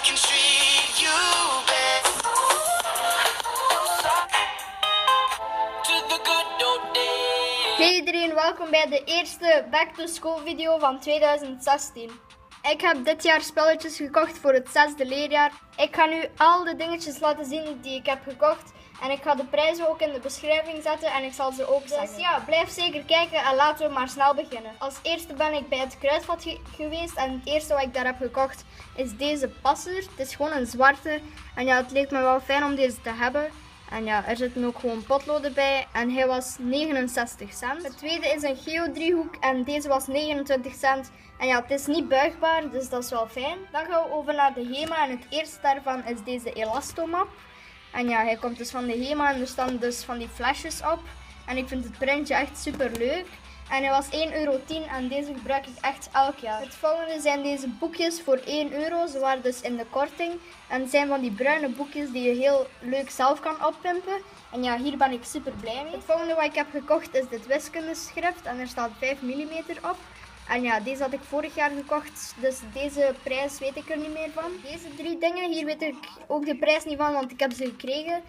can treat you best. To the good old days. Hey iedereen, welkom bij de eerste Back to School video van 2016. Ik heb dit jaar spelletjes gekocht voor het 6e leerjaar. Ik ga nu al de dingetjes laten zien die ik heb gekocht. En ik ga de prijzen ook in de beschrijving zetten en ik zal ze ook zeggen. Dus ja, blijf zeker kijken en laten we maar snel beginnen. Als eerste ben ik bij het kruidvat geweest en het eerste wat ik daar heb gekocht is deze passer. Het is gewoon een zwarte en ja, het leek me wel fijn om deze te hebben. En ja, er zitten ook gewoon potloden bij en hij was 69 cent. Het tweede is een geodriehoek en deze was 29 cent. En ja, het is niet buigbaar, dus dat is wel fijn. Dan gaan we over naar de HEMA en het eerste daarvan is deze Elastomap. En ja, hij komt dus van de HEMA en er staan dus van die flesjes op. En ik vind het printje echt super leuk. En hij was 1,10 euro en deze gebruik ik echt elk jaar. Het volgende zijn deze boekjes voor 1 euro. Ze waren dus in de korting. En het zijn van die bruine boekjes die je heel leuk zelf kan oppimpen. En ja, hier ben ik super blij mee. Het volgende wat ik heb gekocht is dit wiskundeschrift. En er staat 5 mm op. En ja, deze had ik vorig jaar gekocht, dus deze prijs weet ik er niet meer van. Deze 3 dingen, hier weet ik ook de prijs niet van, want ik heb ze gekregen.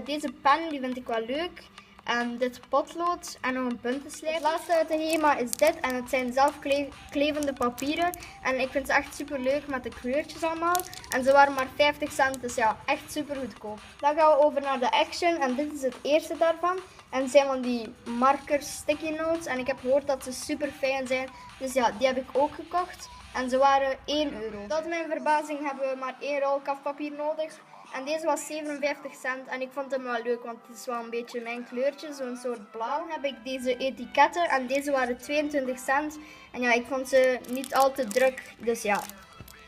Deze pen, die vind ik wel leuk. En dit potlood en nog een puntenslijp. Het laatste uit de HEMA is dit en het zijn zelfklevende papieren. En ik vind ze echt super leuk met de kleurtjes allemaal. En ze waren maar 50 cent, dus ja, echt super goedkoop. Dan gaan we over naar de Action en dit is het eerste daarvan. En het zijn van die markers, sticky notes. En ik heb gehoord dat ze super fijn zijn. Dus ja, die heb ik ook gekocht. En ze waren 1 euro. Tot mijn verbazing hebben we maar 1 rol kafpapier nodig. En deze was 57 cent. En ik vond hem wel leuk, want het is wel een beetje mijn kleurtje. Zo'n soort blauw. Dan heb ik deze etiketten. En deze waren 22 cent. En ja, ik vond ze niet al te druk. Dus ja.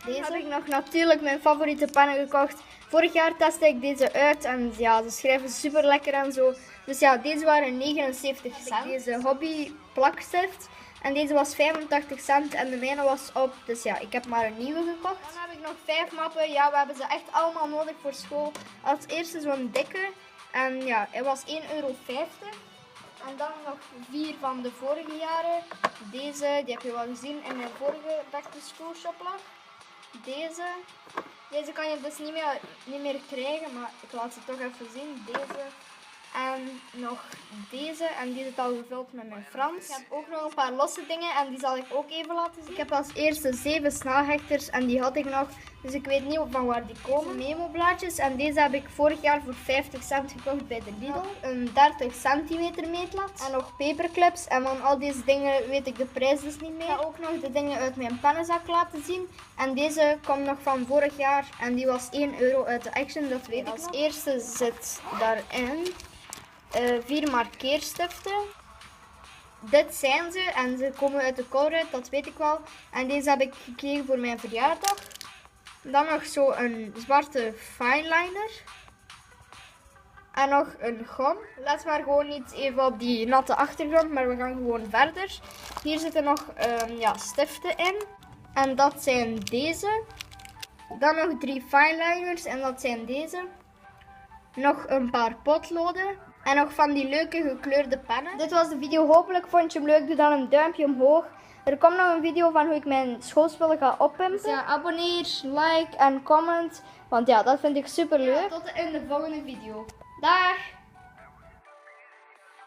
Deze heb ik nog natuurlijk mijn favoriete pennen gekocht. Vorig jaar testte ik deze uit en ja, ze schrijven super lekker en zo. Dus ja, deze waren 79 cent. Deze hobby plakstift en deze was 85 cent en de mijne was op. Dus ja, ik heb maar een nieuwe gekocht. Dan heb ik nog 5 mappen. Ja, we hebben ze echt allemaal nodig voor school. Als eerste zo'n dikke en ja, hij was 1,50 euro. En dan nog 4 van de vorige jaren. Deze, die heb je wel gezien in mijn vorige Back to School shoplag. Deze kan je dus niet meer krijgen, maar ik laat ze toch even zien. Deze en nog deze. En die zit al gevuld met mijn Frans. Ik heb ook nog een paar losse dingen en die zal ik ook even laten zien. Ik heb als eerste 7 snelhechters en die had ik nog. Dus ik weet niet van waar die komen. Memo-blaadjes en deze heb ik vorig jaar voor 50 cent gekocht bij de Lidl. Een 30 centimeter meetlat. En nog paperclips. En van al deze dingen weet ik de prijs dus niet meer. Ik ga ook nog de dingen uit mijn pennenzak laten zien. En deze komt nog van vorig jaar. En die was 1 euro uit de Action, dat weet ik. Als eerste zit daarin 4 markeerstiften. Dit zijn ze en ze komen uit de Colruyt, dat weet ik wel. En deze heb ik gekregen voor mijn verjaardag. Dan nog zo een zwarte fineliner. En nog een gom. Let maar gewoon niet even op die natte achtergrond, maar we gaan gewoon verder. Hier zitten nog stiften in. En dat zijn deze. Dan nog 3 fineliners en dat zijn deze. Nog een paar potloden. En nog van die leuke gekleurde pennen. Dit was de video. Hopelijk vond je hem leuk. Doe dan een duimpje omhoog. Er komt nog een video van hoe ik mijn schoolspullen ga oppimpen. Dus ja, abonneer, like en comment. Want ja, dat vind ik super leuk. Ja, tot in de volgende video. Dag!